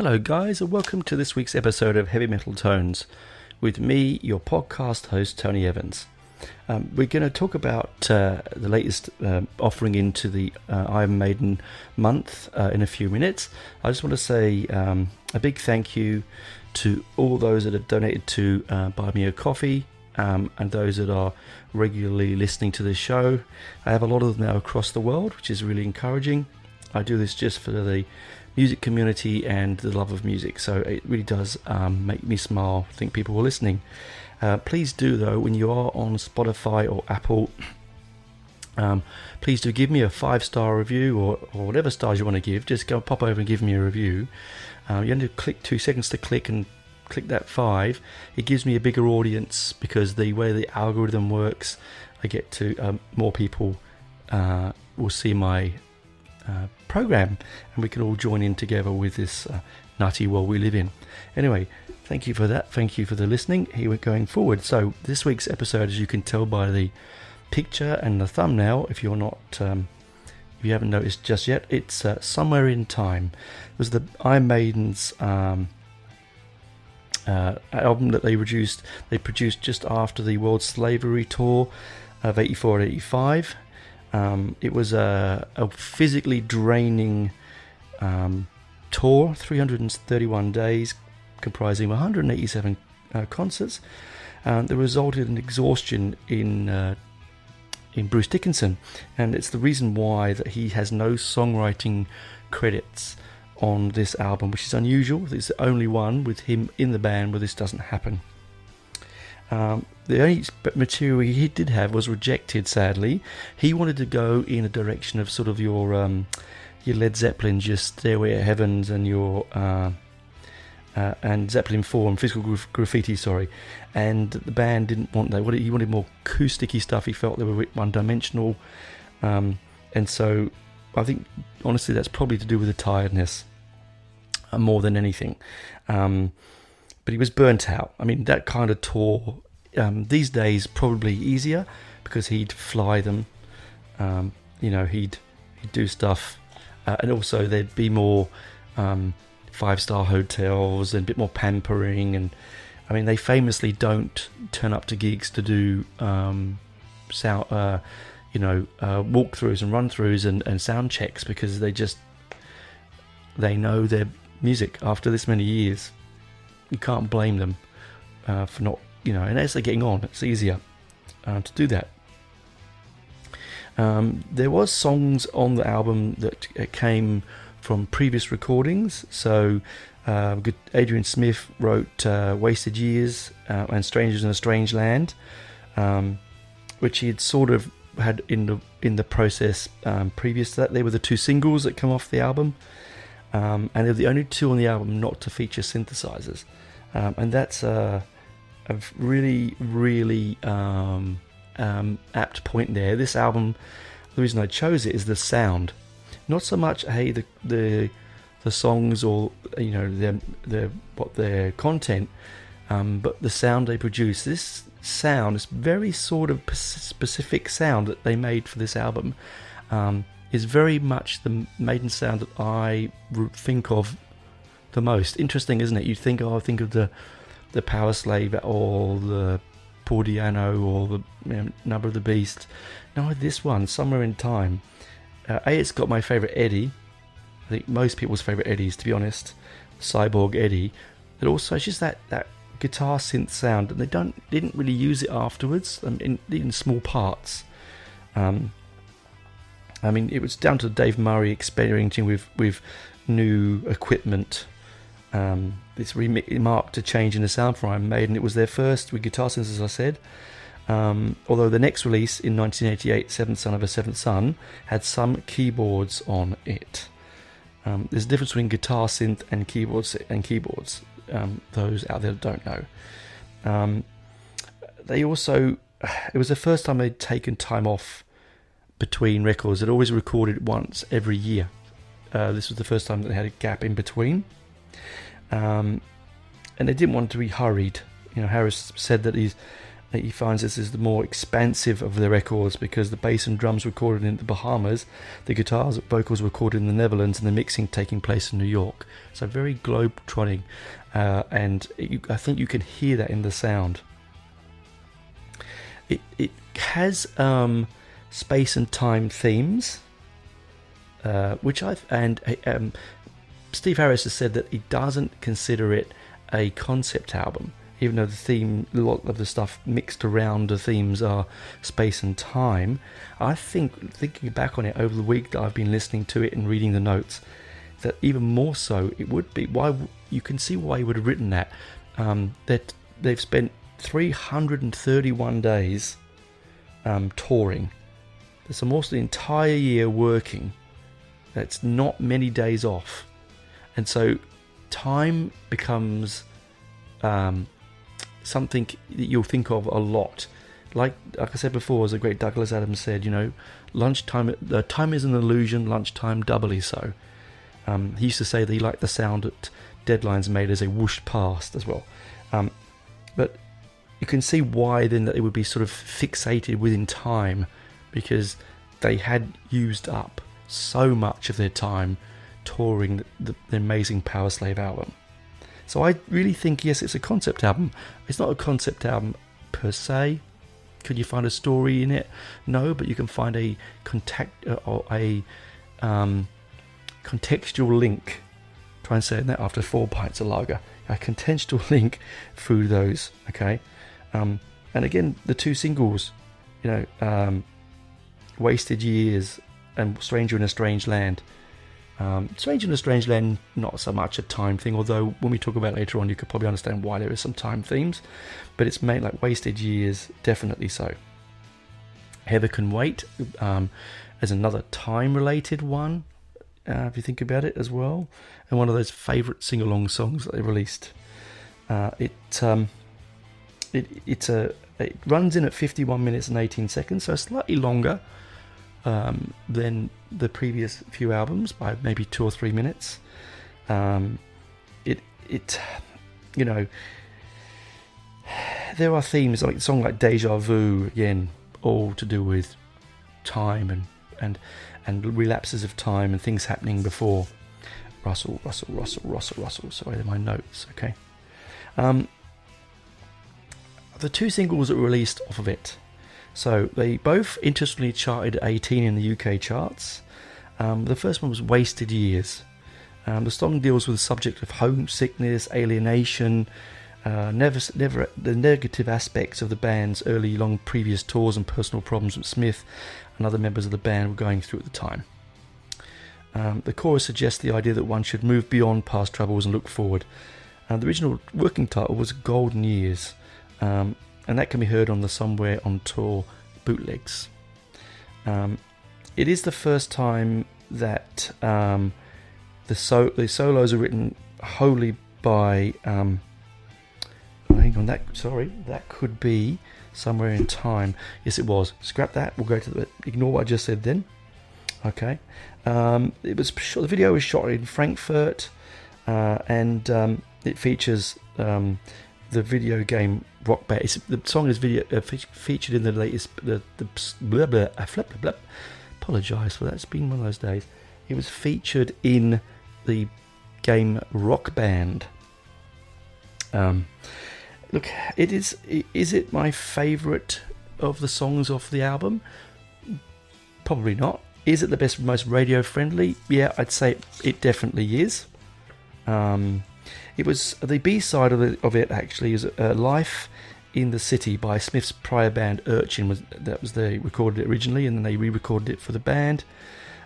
Hello guys, and welcome to this week's episode of Heavy Metal Tones with me, your podcast host, Tony Evans. We're going to talk about the latest offering into the Iron Maiden month in a few minutes. I just want to say a big thank you to all those that have donated to Buy Me a Coffee and those that are regularly listening to this show. I have a lot of them now across the world, which is really encouraging. I do this just for the music community and the love of music, so it really does make me smile. I think people are listening. Please do, though, when you are on Spotify or Apple, please do give me a 5-star review or whatever stars you want to give. Just go pop over and give me a review. You only click 2 seconds to click that 5. It gives me a bigger audience because the way the algorithm works, I get to more people will see my program, and we can all join in together with this nutty world we live in. Anyway, thank you for that. Thank you for the listening. Here we're going forward. So this week's episode, as you can tell by the picture and the thumbnail, if you're not if you haven't noticed just yet, it's Somewhere in Time. It was the Iron Maiden's album that they produced just after the World Slavery Tour of 84 and 85. It was a physically draining tour, 331 days, comprising 187 concerts. That resulted in exhaustion in Bruce Dickinson, and it's the reason why that he has no songwriting credits on this album, which is unusual. It's the only one with him in the band where this doesn't happen. The only material he did have was rejected, sadly. He wanted to go in a direction of sort of your Led Zeppelin, your Stairway to Heavens, and your and Zeppelin 4 and Physical Graffiti, and the band didn't want that. He wanted more acousticy stuff. He felt they were one-dimensional, and so I think honestly that's probably to do with the tiredness more than anything. But he was burnt out. I mean, that kind of tour these days probably easier because he'd fly them. He'd do stuff, and also there'd be more 5-star hotels and a bit more pampering. And I mean, they famously don't turn up to gigs to do walkthroughs and run-throughs and sound checks because they know their music after this many years. You can't blame them for not, and as they're getting on, it's easier to do that. There was songs on the album that came from previous recordings. So Adrian Smith wrote Wasted Years and Strangers in a Strange Land, which he had sort of had in the process previous to that. They were the 2 singles that come off the album. And they're the only 2 on the album not to feature synthesizers, and that's a really, really apt point there. This album, the reason I chose it is the sound, not so much the songs or their content, but the sound they produce. This sound is very sort of specific sound that they made for this album. Is very much the Maiden sound that I think of the most. Interesting, isn't it? You think, I think of the Power Slave or the Pordiano or the Number of the Beast. No, this one, Somewhere in Time. It's got my favourite Eddie. I think most people's favourite Eddies, to be honest. Cyborg Eddie. But also, it's just that guitar synth sound, and they didn't really use it afterwards, in small parts. I mean, it was down to Dave Murray experimenting with new equipment. This marked a change in the sound for Iron Maiden. It was their first with guitar synths, as I said. Although the next release in 1988, Seventh Son of a Seventh Son, had some keyboards on it. There's a difference between guitar synth and keyboards. Those out there that don't know. They also, it was the first time they'd taken time off between records. They'd always recorded once every year. This was the first time that they had a gap in between. And they didn't want to be hurried. Harris said that he finds this is the more expansive of the records because the bass and drums recorded in the Bahamas, the guitars and vocals recorded in the Netherlands, and the mixing taking place in New York. So very globe-trotting, and I think you can hear that in the sound. It has space and time themes, which Steve Harris has said that he doesn't consider it a concept album, even though the theme, a lot of the stuff mixed around the themes are space and time. I think, thinking back on it over the week that I've been listening to it and reading the notes, that even more so it would be, why you can see why he would have written that. That they've spent 331 days touring. That's almost the entire year working. That's not many days off. And so time becomes something that you'll think of a lot. Like I said before, as the great Douglas Adams said, lunchtime, time is an illusion, lunchtime doubly so. He used to say that he liked the sound that deadlines made as they whooshed past as well. But you can see why then that it would be sort of fixated within time, because they had used up so much of their time touring the amazing Power Slave album. So I really think, yes, it's a concept album. It's not a concept album per se. Could you find a story in it? No, but you can find a contextual link. Try and say that after 4 pints of lager. A contextual link through those. Okay, and again, the two singles, Wasted Years and Stranger in a Strange Land. Stranger in a Strange Land, not so much a time thing, although when we talk about it later on, you could probably understand why there is some time themes, but it's made like Wasted Years, definitely so. Heather Can Wait as another time-related one, if you think about it as well, and one of those favourite sing-along songs that they released. It runs in at 51 minutes and 18 seconds, so slightly longer than the previous few albums by maybe 2 or 3 minutes. There are themes like a song like Deja Vu, again, all to do with time and relapses of time and things happening before. Russell. Sorry, they're my notes. Okay. The two singles that were released off of it. So they both interestingly charted 18 in the UK charts. The first one was Wasted Years. The song deals with the subject of homesickness, alienation, never the negative aspects of the band's early long previous tours and personal problems that Smith and other members of the band were going through at the time. The chorus suggests the idea that one should move beyond past troubles and look forward. The original working title was Golden Years. And that can be heard on the Somewhere on Tour bootlegs. It is the first time that the solos are written wholly by. Hang on, that could be Somewhere in Time. Yes, it was. Scrap that. We'll go to ignore what I just said then. Okay. The video was shot in Frankfurt, and it features the video game Rock Band. The song is featured in the latest. Apologise for that. It's been one of those days. It was featured in the game Rock Band. Look, it is. Is it my favourite of the songs off the album? Probably not. Is it the best, most radio friendly? Yeah, I'd say it definitely is. It was the B-side of it actually is Life in the City by Smith's prior band Urchin. They recorded it originally, and then they re-recorded it for the band.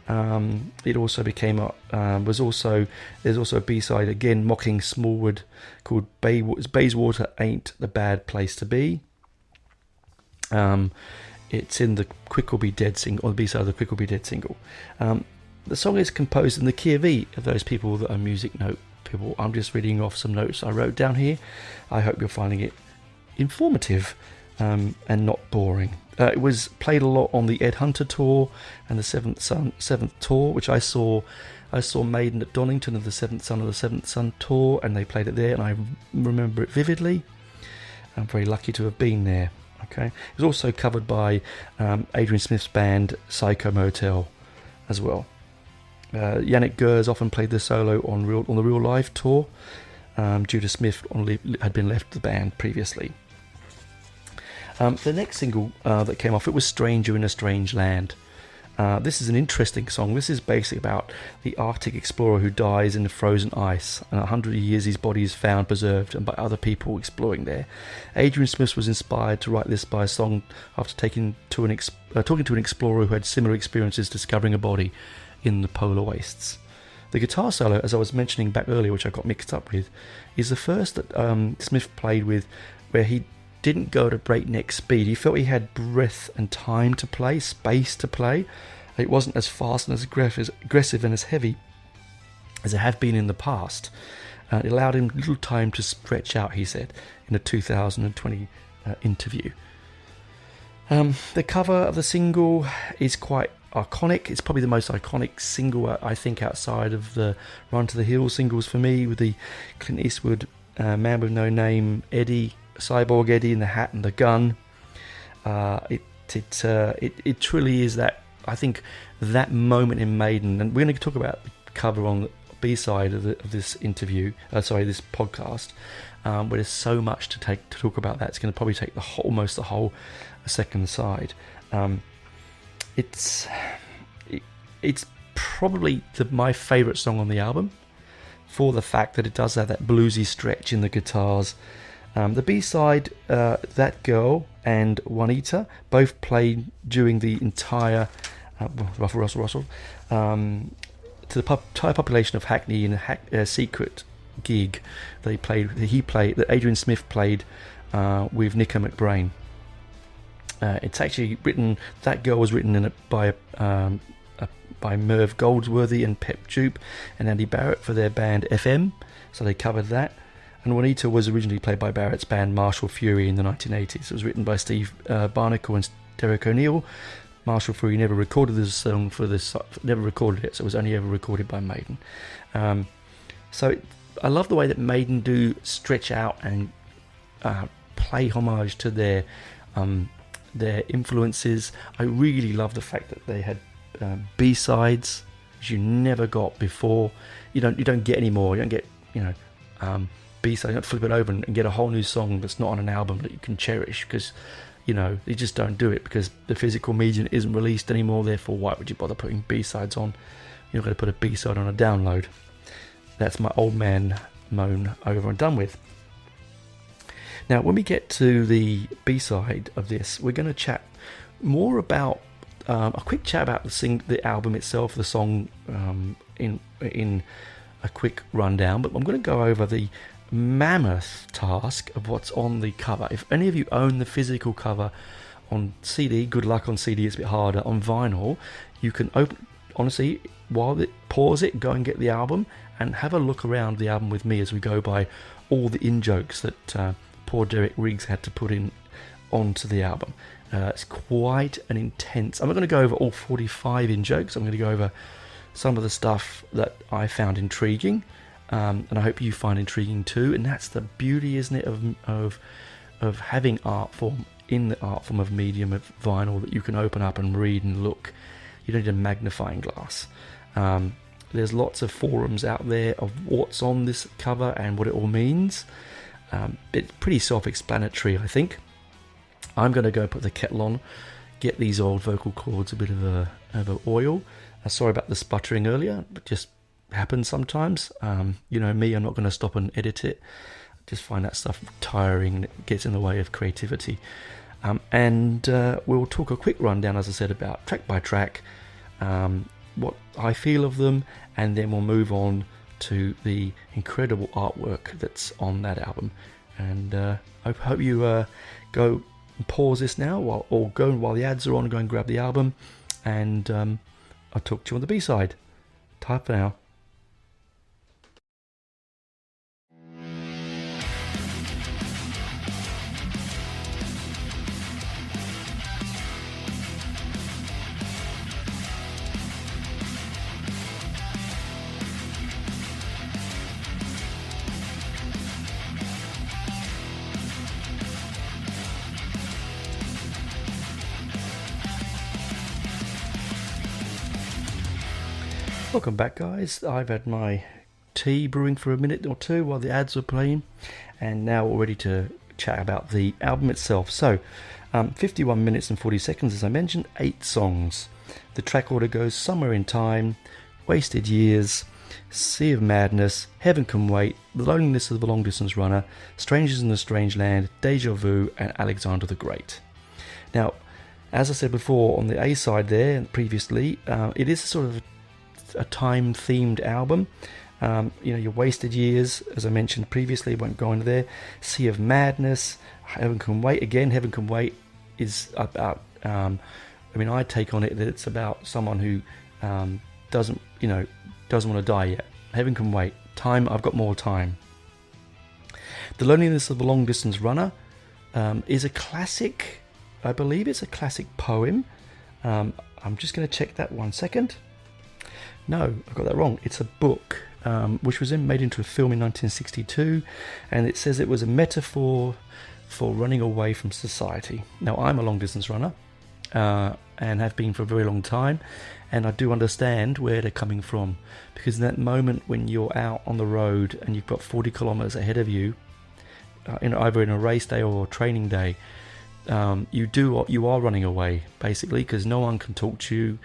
It also became there's also a B-side again mocking Smallwood called Bayswater Ain't the Bad Place to Be. It's in the Quick Will Be Dead single, or the B-side of the Quick Will Be Dead single. The song is composed in the key of E of those people that are music note people. I'm just reading off some notes I wrote down here. I hope you're finding it informative and not boring. It was played a lot on the Ed Hunter tour and the Seventh tour, which I saw Maiden at Donington of the Seventh Son of the Seventh Son tour, and they played it there, and I remember it vividly. I'm very lucky to have been there. Okay, it was also covered by Adrian Smith's band Psycho Motel as well. Yannick Gers often played the solo on the Real Live tour. Judah Smith had been left the band previously. The next single that came off it was Stranger in a Strange Land. This is an interesting song. This is basically about the Arctic explorer who dies in the frozen ice, and 100 years his body is found preserved and by other people exploring there. Adrian Smith was inspired to write this by a song after talking to an explorer who had similar experiences discovering a body in the polar wastes. The guitar solo, as I was mentioning back earlier, which I got mixed up with, is the first that Smith played with where he didn't go at a breakneck speed. He felt he had breath and time to play, space to play. It wasn't as fast and as aggressive and as heavy as it had been in the past. It allowed him little time to stretch out, he said, in a 2020 interview. The cover of the single is quite iconic. It's probably the most iconic single, I think, outside of the Run to the Hills singles for me, with the Clint Eastwood Man with No Name Eddie, Cyborg Eddie in the hat and the gun. It truly is that, I think, that moment in Maiden, and we're going to talk about the cover on the B-side of this interview, this podcast, where there's so much to talk about that. It's going to probably take almost the whole second side. It's probably my favourite song on the album, for the fact that it does have that bluesy stretch in the guitars. The B-side, That Girl and Juanita, both played during the entire Russell, to the entire population of Hackney in a secret gig that Adrian Smith played with Nico McBrain. It's actually written. That Girl was written by Merv Goldsworthy and Pep Jupe and Andy Barrett for their band FM, so they covered that. And Juanita was originally played by Barrett's band Marshall Fury in the 1980s. It was written by Steve Barnacle and Derek O'Neill. Marshall Fury never recorded this song so it was only ever recorded by Maiden. I love the way that Maiden do stretch out and play homage to their influences. I really love the fact that they had B-sides, which you never got before. You don't get any more. You don't get B-side. You don't flip it over and get a whole new song that's not on an album that you can cherish, because you just don't do it, because the physical medium isn't released anymore. Therefore, why would you bother putting B-sides on? You're not going to put a B-side on a download. That's my old man moan over and done with. Now, when we get to the B-side of this, we're going to chat more about a quick chat about the album itself, the song in a quick rundown. But I'm going to go over the mammoth task of what's on the cover. If any of you own the physical cover on CD, good luck on CD. It's a bit harder. On vinyl, you can honestly, pause it, go and get the album, and have a look around the album with me as we go by all the in-jokes that poor Derek Riggs had to put in onto the album. It's quite an intense. I'm not going to go over all 45 in-jokes. I'm going to go over some of the stuff that I found intriguing, and I hope you find intriguing too. And that's the beauty, isn't it, of having art form in the art form of medium of vinyl that you can open up and read and look. You don't need a magnifying glass. There's lots of forums out there of what's on this cover and what it all means. It's pretty self-explanatory, I think. I'm going to go put the kettle on, get these old vocal cords a bit of a oil. Sorry about the sputtering earlier, but just happens sometimes. Me, I'm not going to stop and edit it. I just find that stuff tiring and it gets in the way of creativity. We'll talk a quick rundown, as I said, about track by track, what I feel of them, and then we'll move on to the incredible artwork that's on that album. And I hope you go and pause this now, while the ads are on, go and grab the album, and I'll talk to you on the B-side. Time for now. Welcome back, guys. I've had my tea brewing for a minute or two while the ads were playing, and now we're ready to chat about the album itself. So, 51 minutes and 40 seconds, as I mentioned, 8 songs. The track order goes Somewhere in Time, Wasted Years, Sea of Madness, Heaven Can Wait, The Loneliness of the Long Distance Runner, Strangers in a Strange Land, Deja Vu, and Alexander the Great. Now, as I said before on the A side there previously, it is sort of a time-themed album. Your Wasted Years, as I mentioned previously, won't go into there. Sea of Madness, Heaven Can Wait. Again, Heaven Can Wait is about, I take on it that it's about someone who doesn't want to die yet. Heaven Can Wait. Time, I've got more time. The Loneliness of the Long Distance Runner is a classic. I believe it's a classic poem. I'm just going to check that 1 second. No, I got that wrong. It's a book, which was made into a film in 1962, and it says it was a metaphor for running away from society. Now, I'm a long-distance runner, and have been for a very long time, and I do understand where they're coming from, because in that moment when you're out on the road and you've got 40 kilometers ahead of you, either in a race day or a training day, you are running away, basically, because no one can talk to you.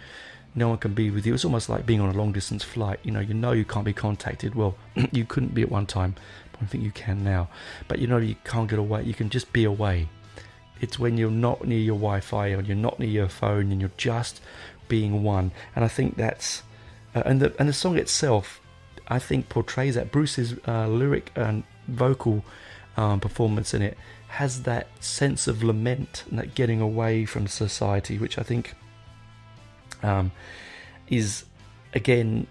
No one can be with you. It's almost like being on a long distance flight. You know you can't be contacted. Well, you couldn't be at one time, but I think you can now. But you can't get away. You can just be away. It's when you're not near your Wi-Fi or you're not near your phone and you're just being one. And I think that's and the song itself, I think, portrays that. Bruce's lyric and vocal performance in it has that sense of lament and that getting away from society, which I think is again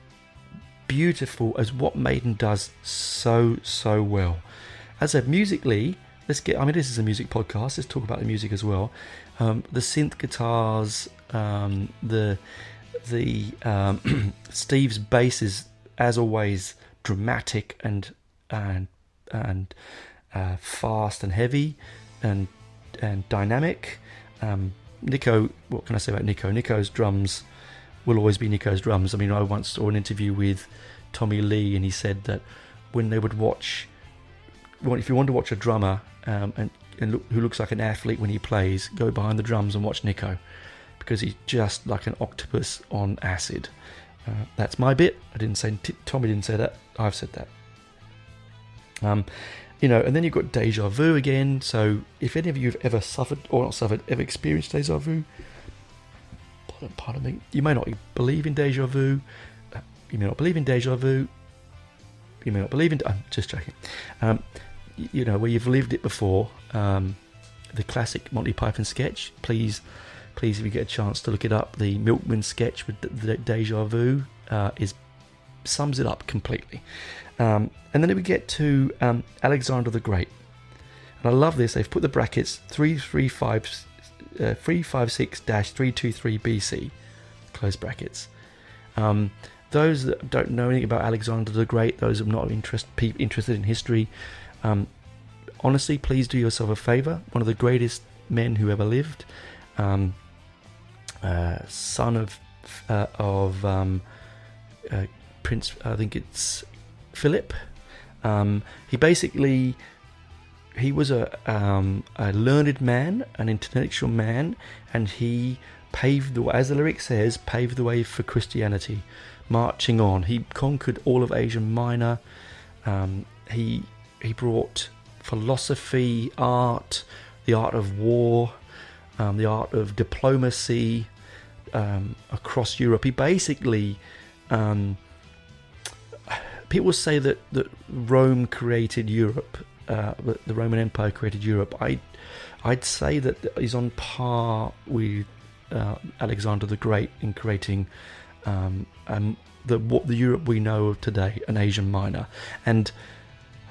beautiful, as what Maiden does so well. As I said, musically, this is a music podcast, let's talk about the music as well. The synth guitars, the Steve's bass is, as always, dramatic and fast and heavy and dynamic. Nico, what can I say about Nico? Nico's drums will always be Nico's drums. I once saw an interview with Tommy Lee, and he said that when they would if you want to watch a drummer who looks like an athlete when he plays, go behind the drums and watch Nico, because he's just like an octopus on acid. That's my bit. I didn't say, Tommy didn't say that. I've said that. And then you've got Deja Vu again. So if any of you have ever ever experienced Deja Vu, pardon me, you may not believe in Deja Vu. You may not believe in Deja Vu. You may not believe in... I'm just joking. Where you've lived it before. The classic Monty Python sketch. Please, if you get a chance to look it up, the Milkman sketch with the Deja Vu sums it up completely. And then we get to Alexander the Great. And I love this. They've put the brackets 356-323 BC, close brackets. Those that don't know anything about Alexander the Great, those who are not interested in history, honestly, please do yourself a favour. One of the greatest men who ever lived, son of Prince, I think it's Philip. He was a learned man, an intellectual man, and he paved the way, as the lyric says, paved the way for Christianity, marching on. He conquered all of Asia Minor. He brought philosophy, art, the art of war, the art of diplomacy across Europe. He basically... people say that Rome created Europe, the Roman Empire created Europe. I'd say that he's on par with Alexander the Great in creating the Europe we know of today, an Asia Minor. And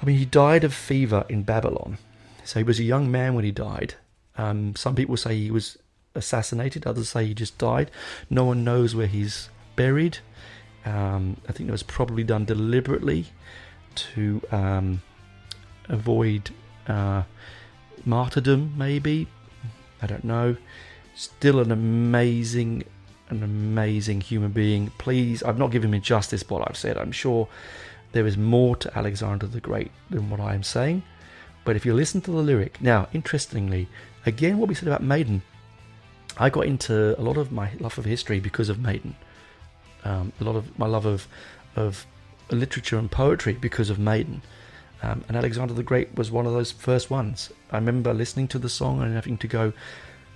he died of fever in Babylon. So he was a young man when he died. Some people say he was assassinated, others say he just died. No one knows where he's buried. I think it was probably done deliberately to avoid martyrdom, maybe. I don't know. Still an amazing an amazing human being. Please, I've not given him justice what I've said. I'm sure there is more to Alexander the Great than what I am saying. But if you listen to the lyric, now, interestingly, again, what we said about Maiden, I got into a lot of my love of history because of Maiden. A lot of my love of literature and poetry because of Maiden. And Alexander the Great was one of those first ones. I remember listening to the song and having to go,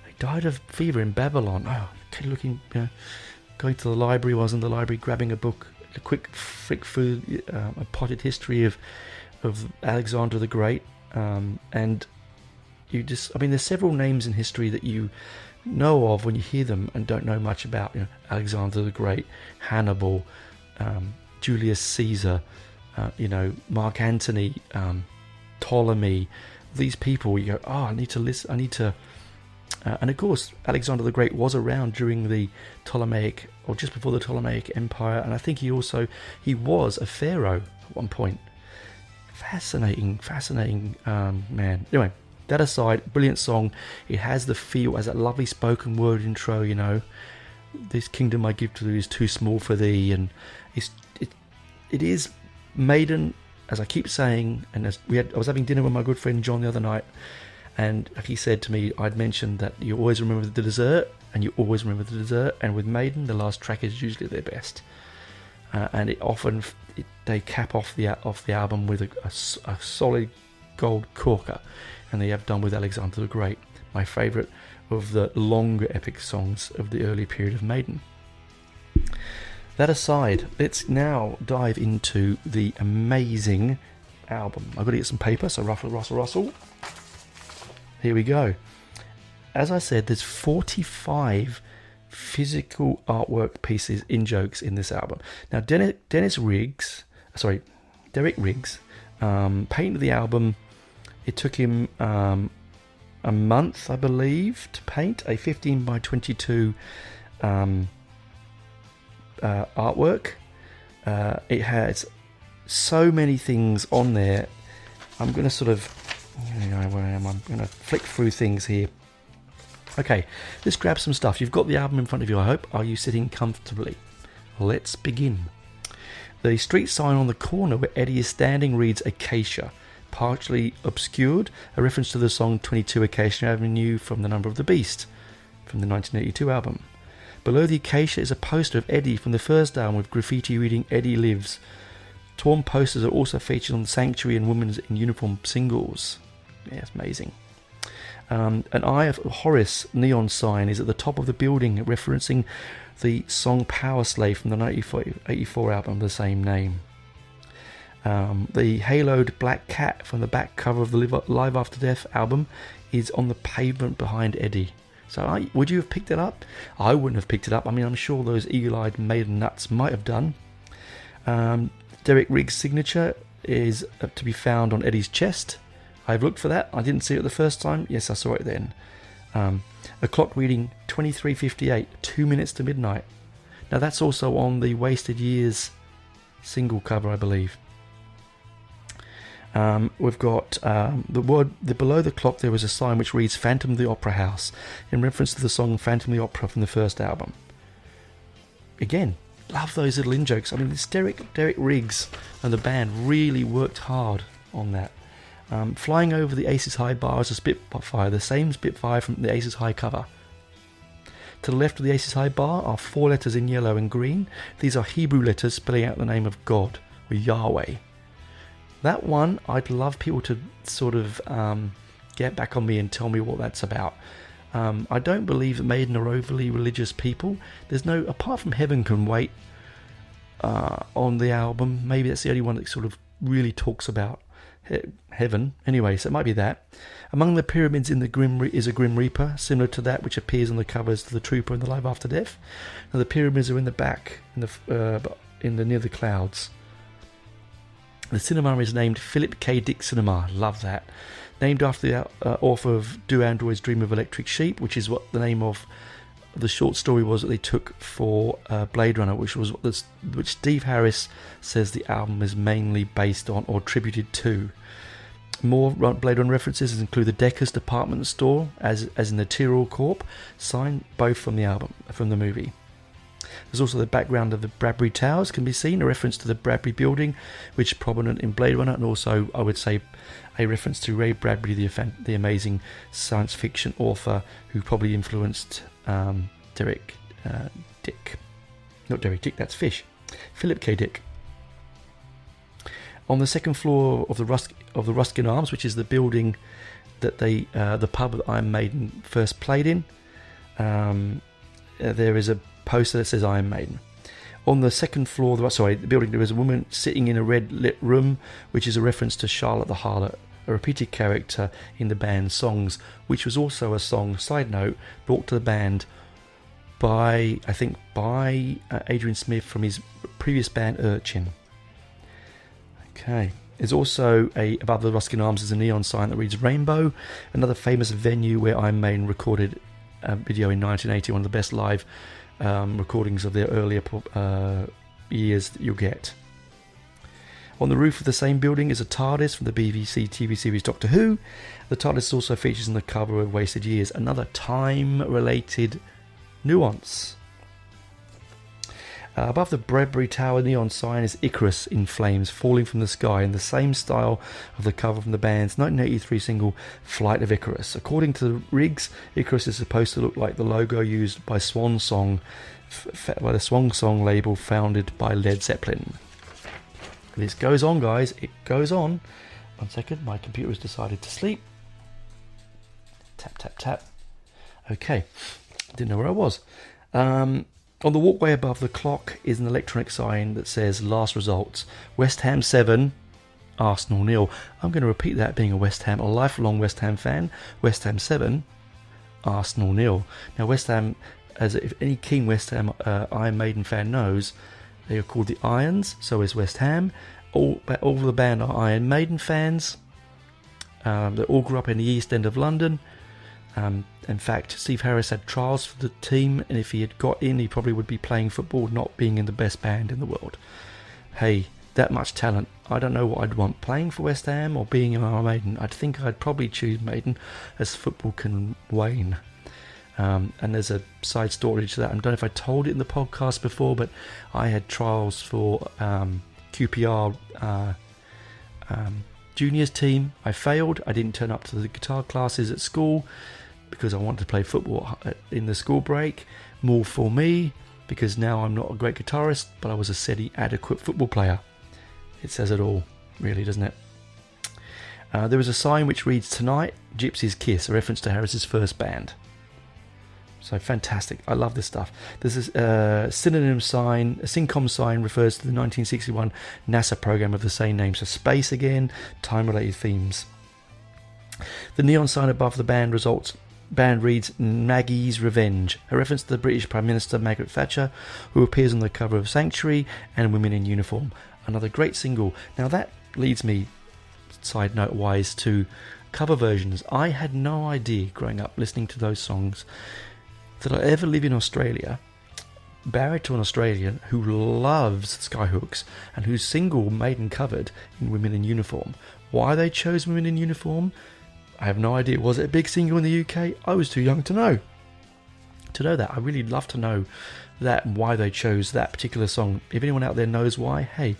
he died of fever in Babylon. Oh, looking, going to the library, was in the library, grabbing a book, a quick flick through a potted history of Alexander the Great. And you just, I mean, there's several names in history that you know of when you hear them and don't know much about. Alexander the Great, Hannibal, Julius Caesar, Mark Antony, Ptolemy. These people, you go, oh, I need to listen. I need to. And of course, Alexander the Great was around during the Ptolemaic, or just before the Ptolemaic Empire, and I think he was a pharaoh at one point. Fascinating man. Anyway, that aside, brilliant song. It has the feel, as that lovely spoken word intro. This kingdom I give to thee is too small for thee, and it is Maiden, as I keep saying. And I was having dinner with my good friend John the other night, and he said to me, I'd mentioned that you always remember the dessert, and you always remember the dessert. And with Maiden, the last track is usually their best, and they cap off the album with a solid gold corker, and they have done with Alexander the Great, my favourite of the longer epic songs of the early period of Maiden. That aside, let's now dive into the amazing album. I've got to get some paper, so rustle. Here we go. As I said, there's 45 physical artwork pieces in jokes in this album. Now, Derek Riggs painted the album. It took him a month, I believe, to paint a 15 by 22 artwork. It has so many things on there. I'm going to sort of, where I am? I'm going to flick through things here. Okay, let's grab some stuff. You've got the album in front of you, I hope. Are you sitting comfortably? Let's begin. The street sign on the corner where Eddie is standing reads Acacia, partially obscured, a reference to the song 22 Acacia Avenue from The Number of the Beast, from the 1982 album. Below the acacia is a poster of Eddie from the first album with graffiti reading Eddie Lives. Torn posters are also featured on the Sanctuary and Women's in Uniform singles. Yeah, it's amazing. An Eye of Horus neon sign is at the top of the building, referencing the song Power Slave from the 1984 album of the same name. The haloed black cat from the back cover of the Live After Death album is on the pavement behind Eddie. So would you have picked it up? I wouldn't have picked it up. I mean, I'm sure those eagle-eyed maiden nuts might have done. Derek Riggs' signature is to be found on Eddie's chest. I've looked for that. I didn't see it the first time. Yes, I saw it then. A clock reading 23:58, 2 minutes to midnight. Now that's also on the Wasted Years single cover, I believe. We've got below the clock there was a sign which reads Phantom of the Opera House, in reference to the song Phantom of the Opera from the first album. Again, love those little in-jokes. I mean, this Derek Riggs and the band really worked hard on that. Flying over the Aces High bar is a Spitfire, the same Spitfire from the Aces High cover. To the left of the Aces High bar are 4 letters in yellow and green. These are Hebrew letters spelling out the name of God, or Yahweh. That one, I'd love people to sort of get back on me and tell me what that's about. I don't believe that Maiden are overly religious people. There's no, apart from Heaven Can Wait on the album, maybe that's the only one that sort of really talks about heaven. Anyway, so it might be that. Among the pyramids in the is a Grim Reaper, similar to that which appears on the covers to the Trooper and the Live After Death. And the pyramids are in the back, near the clouds. The cinema is named Philip K. Dick Cinema. Love that. Named after the author of Do Androids Dream of Electric Sheep, which is what the name of the short story was that they took for Blade Runner, which Steve Harris says the album is mainly based on or attributed to. More Blade Runner references include the Decker's department store, as in the Tyrrell Corp, sign both from the album, from the movie. There's also the background of the Bradbury Towers can be seen, a reference to the Bradbury building, which is prominent in Blade Runner, and also, I would say, a reference to Ray Bradbury, the amazing science fiction author who probably influenced Philip K. Dick. On the second floor of the Ruskin Arms, which is the building that the pub that Iron Maiden first played in, there is a poster that says Iron Maiden. On the second floor of the building, there is a woman sitting in a red lit room, which is a reference to Charlotte the Harlot, a repeated character in the band's songs, which was also a song, side note, brought to the band by Adrian Smith from his previous band Urchin. Okay. There's also above the Ruskin Arms is a neon sign that reads Rainbow, another famous venue where Iron Maiden recorded a video in 1980, one of the best live recordings of their earlier years that you'll get. On the roof of the same building is a TARDIS from the BBC TV series Doctor Who. The TARDIS also features on the cover of Wasted Years, another time-related nuance. Above the Bradbury Tower neon sign is Icarus in flames falling from the sky in the same style of the cover from the band's 1983 single Flight of Icarus. According to the rigs, Icarus is supposed to look like the logo used by Swan Song, by the Swan Song label founded by Led Zeppelin. This goes on, guys. It goes on. 1 second, my computer has decided to sleep. Tap, tap, tap. Okay, didn't know where I was. On the walkway above the clock is an electronic sign that says last results, West Ham 7, Arsenal 0. I'm going to repeat that, being a lifelong West Ham fan. West Ham 7, Arsenal 0. Now West Ham, if any keen West Ham Iron Maiden fan knows, they are called the Irons, so is West Ham. All of the band are Iron Maiden fans. They all grew up in the East End of London. In fact, Steve Harris had trials for the team, and if he had got in, he probably would be playing football, not being in the best band in the world. Hey, that much talent. I don't know what I'd want, playing for West Ham or being in Iron Maiden. I'd think I'd probably choose Maiden, as football can wane. And there's a side story to that. I don't know if I told it in the podcast before, but I had trials for QPR juniors team. I failed. I didn't turn up to the guitar classes at school because I wanted to play football in the school break. More for me, because now I'm not a great guitarist, but I was a steady, adequate football player. It says it all, really, doesn't it? There is a sign which reads Tonight, Gypsy's Kiss, a reference to Harris's first band. So fantastic. I love this stuff. This is a synonym sign. A SYNCOM sign refers to the 1961 NASA program of the same name. So space again, time-related themes. The neon sign above the band reads Maggie's Revenge, a reference to the British Prime Minister Margaret Thatcher, who appears on the cover of Sanctuary and Women in Uniform. Another great single. Now that leads me, side note wise, to cover versions. I had no idea growing up listening to those songs that I ever live in Australia, married to an Australian who loves Skyhooks and whose single Maiden covered in Women in Uniform. Why they chose Women in Uniform, I have no idea. Was it a big single in the UK? I was too young to know that. I really love to know that and why they chose that particular song. If anyone out there knows why, hey,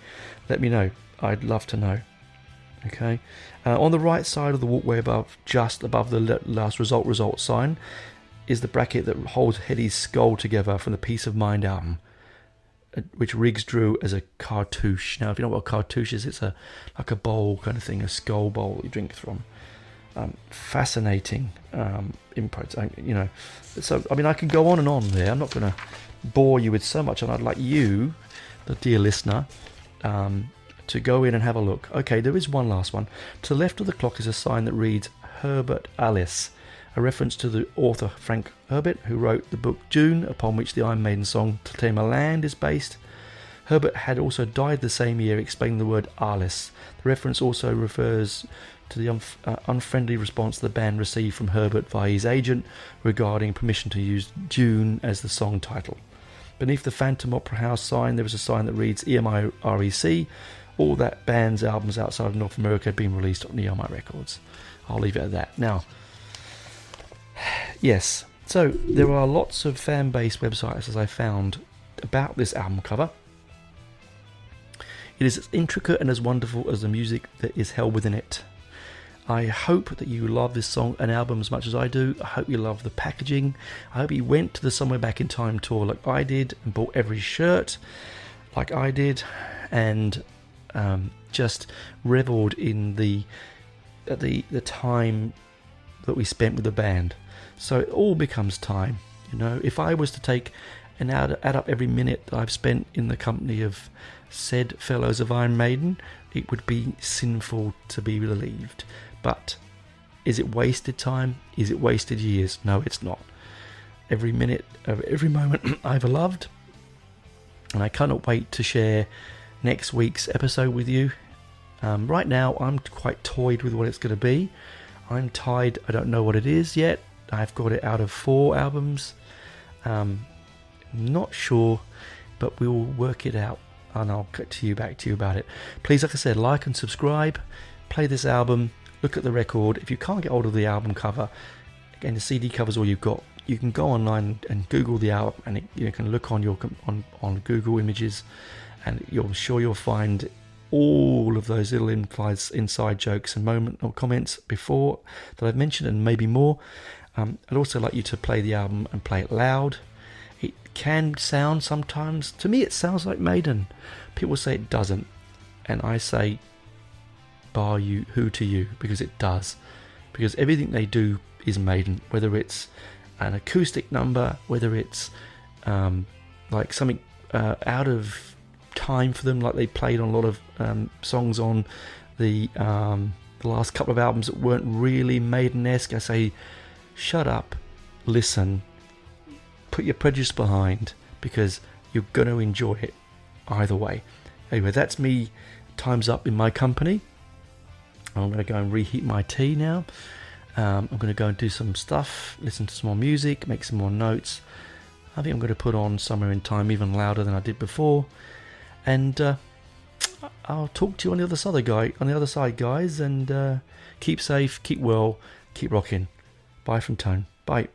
let me know. I'd love to know. Okay. On the right side of the walkway just above the last result sign, is the bracket that holds Hetty's skull together from the Peace of Mind album, which Riggs drew as a cartouche. Now, if you know what a cartouche is, it's like a bowl kind of thing, a skull bowl you drink from. Fascinating input, So, I mean, I can go on and on there. I'm not going to bore you with so much, and I'd like you, the dear listener, to go in and have a look. Okay, there is one last one. To the left of the clock is a sign that reads Herbert Alice, a reference to the author Frank Herbert, who wrote the book June, upon which the Iron Maiden song To Tame a Land is based. Herbert had also died the same year, explaining the word Alice. The reference also refers to the unfriendly response the band received from Herbert via his agent regarding permission to use June as the song title. Beneath the Phantom Opera House sign, there is a sign that reads EMI-REC. All that band's albums outside of North America had been released on EMI Records. I'll leave it at that. Now, yes, so there are lots of fan-based websites, as I found, about this album cover. It is as intricate and as wonderful as the music that is held within it. I hope that you love this song and album as much as I do. I hope you love the packaging. I hope you went to the Somewhere Back in Time tour like I did and bought every shirt like I did, and just reveled in the time that we spent with the band. So it all becomes time. You know, if I was to take and add up every minute that I've spent in the company of said fellows of Iron Maiden, it would be sinful to be believed. But is it wasted time? Is it wasted years? No, it's not. Every minute of every moment I've loved, and I cannot wait to share next week's episode with you. Right now I'm quite toyed with what it's going to be. I'm tied. I don't know what it is yet. I've got it out of 4 albums. Not sure, but we'll work it out and I'll get back to you about it. Please, like I said, like and subscribe, play this album, look at the record. If you can't get hold of the album cover, again, the CD cover's all you've got. You can go online and Google the album, and you can look on your on Google Images, and you'll find all of those little inside jokes and moment or comments before that I've mentioned, and maybe more. I'd also like you to play the album and play it loud. It can sound sometimes, to me it sounds like Maiden. People say it doesn't, and I say bar you, who to you, because it does. Because everything they do is Maiden, whether it's an acoustic number, whether it's like something out of time for them, like they played on a lot of songs on the last couple of albums that weren't really Maiden-esque. I say, shut up, listen, put your prejudice behind, because you're going to enjoy it either way. Anyway, that's me. Time's up in my company. I'm going to go and reheat my tea now. I'm going to go and do some stuff, listen to some more music, make some more notes. I think I'm going to put on Somewhere in Time even louder than I did before. And I'll talk to you on the other side, guys. And keep safe, keep well, keep rocking. Bye from Tone. Bye.